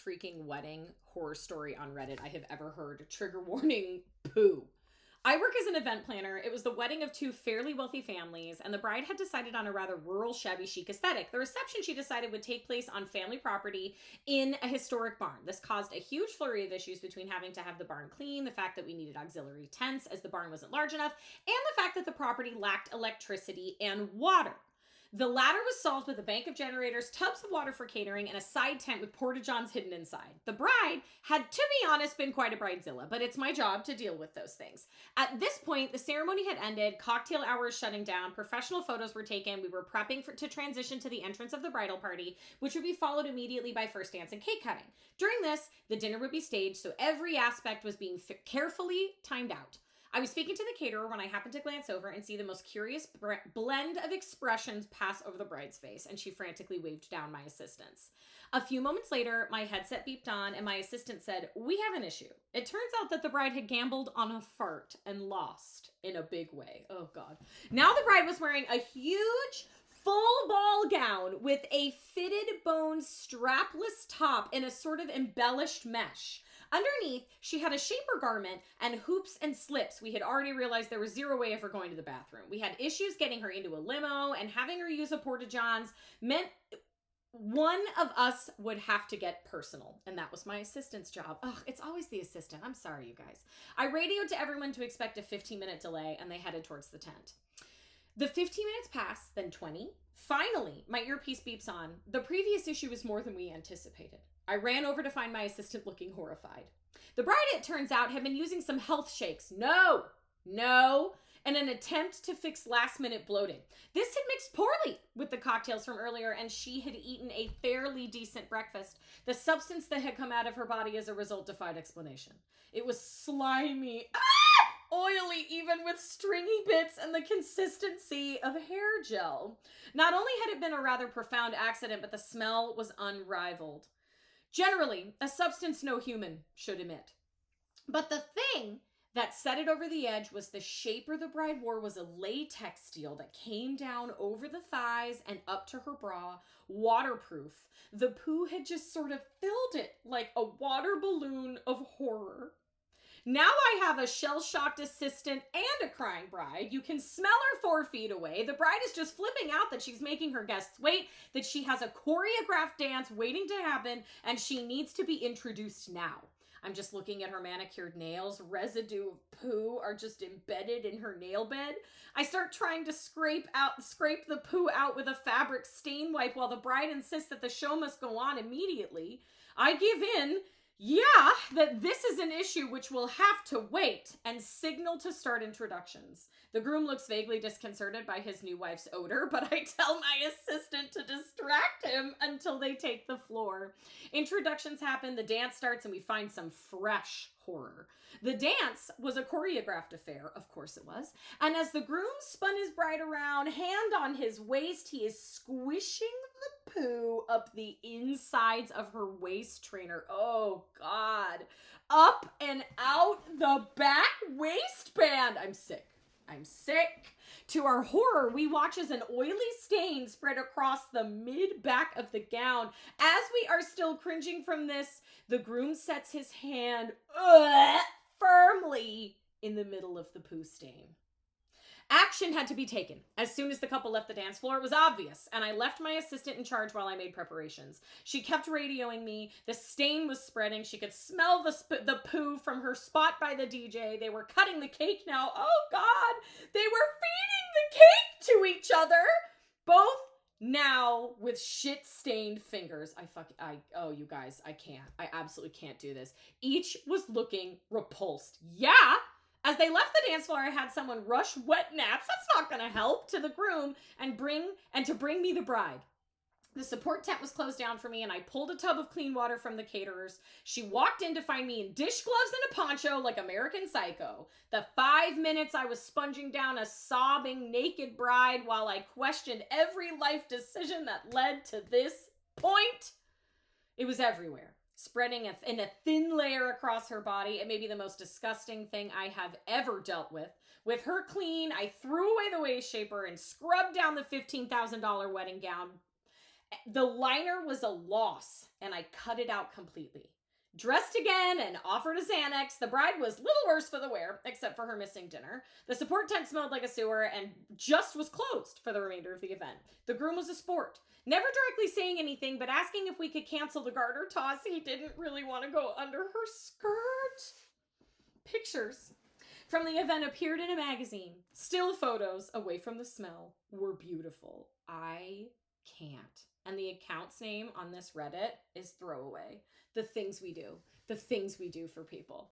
freaking wedding horror story on Reddit I have ever heard. Trigger warning, poo. I work as an event planner. It was the wedding of two fairly wealthy families, and the bride had decided on a rather rural, shabby chic aesthetic. The reception, she decided, would take place on family property in a historic barn. This caused a huge flurry of issues between having to have the barn clean, the fact that we needed auxiliary tents as the barn wasn't large enough, and the fact that the property lacked electricity and water. The latter was solved with a bank of generators, tubs of water for catering, and a side tent with porta-johns hidden inside. The bride had, to be honest, been quite a bridezilla, but it's my job to deal with those things. At this point, the ceremony had ended, cocktail hours shutting down, professional photos were taken, we were prepping to transition to the entrance of the bridal party, which would be followed immediately by first dance and cake cutting. During this, the dinner would be staged, so every aspect was being carefully timed out. I was speaking to the caterer when I happened to glance over and see the most curious blend of expressions pass over the bride's face, and she frantically waved down my assistants. A few moments later, my headset beeped on, and my assistant said, "We have an issue." It turns out that the bride had gambled on a fart and lost in a big way. Oh, God. Now the bride was wearing a huge full ball gown with a fitted bone strapless top in a sort of embellished mesh. Underneath, she had a shaper garment and hoops and slips. We had already realized there was zero way of her going to the bathroom. We had issues getting her into a limo, and having her use a porta-johns meant one of us would have to get personal, and that was my assistant's job. Ugh, it's always the assistant. I'm sorry, you guys. I radioed to everyone to expect a 15-minute delay, and they headed towards the tent. The 15 minutes pass, then 20. Finally, my earpiece beeps on. The previous issue was more than we anticipated. I ran over to find my assistant looking horrified. The bride, it turns out, had been using some health shakes. No, in an attempt to fix last-minute bloating. This had mixed poorly with the cocktails from earlier, and she had eaten a fairly decent breakfast. The substance that had come out of her body as a result defied explanation. It was slimy, oily, even with stringy bits and the consistency of hair gel. Not only had it been a rather profound accident, but the smell was unrivaled. Generally, a substance no human should emit. But the thing that set it over the edge was the shaper the bride wore was a latex steel that came down over the thighs and up to her bra, waterproof. The poo had just sort of filled it like a water balloon of horror. Now I have a shell-shocked assistant and a crying bride. You can smell her 4 feet away. The bride is just flipping out that she's making her guests wait, that she has a choreographed dance waiting to happen, and she needs to be introduced now. I'm just looking at her manicured nails. Residue of poo are just embedded in her nail bed. I start trying to scrape the poo out with a fabric stain wipe while the bride insists that the show must go on immediately. I give in. Yeah, that this is an issue which will have to wait, and signal to start introductions. The groom looks vaguely disconcerted by his new wife's odor, but I tell my assistant to distract him until they take the floor. Introductions happen, the dance starts, and we find some fresh horror. The dance was a choreographed affair, of course it was, and as the groom spun his bride around, hand on his waist, he is squishing the poo up the insides of her waist trainer. Oh, God. Up and out the back waistband. I'm sick. To our horror, we watch as an oily stain spread across the mid-back of the gown. As we are still cringing from this, the groom sets his hand firmly in the middle of the poo stain. Action had to be taken. As soon as the couple left the dance floor, it was obvious, and I left my assistant in charge while I made preparations. She kept radioing me. The stain was spreading. She could smell the poo from her spot by the DJ. They were cutting the cake now. Oh, God. They were feeding the cake to each other. Both now with shit-stained fingers. Oh, you guys, I can't. I absolutely can't do this. Each was looking repulsed. Yeah. As they left the dance floor, I had someone rush wet naps, that's not gonna help, to the groom and to bring me the bride. The support tent was closed down for me, and I pulled a tub of clean water from the caterers. She walked in to find me in dish gloves and a poncho like American Psycho. The 5 minutes I was sponging down a sobbing naked bride while I questioned every life decision that led to this point. It was everywhere. Spreading in a thin layer across her body. It may be the most disgusting thing I have ever dealt with. With her clean, I threw away the waist shaper and scrubbed down the $15,000 wedding gown. The liner was a loss, and I cut it out completely. Dressed again and offered a Xanax, the bride was little worse for the wear, except for her missing dinner. The support tent smelled like a sewer and just was closed for the remainder of the event. The groom was a sport, never directly saying anything, but asking if we could cancel the garter toss. He didn't really want to go under her skirt. Pictures from the event appeared in a magazine. Still photos, away from the smell, were beautiful. I can't. And the account's name on this Reddit is Throwaway. The things we do. The things we do for people.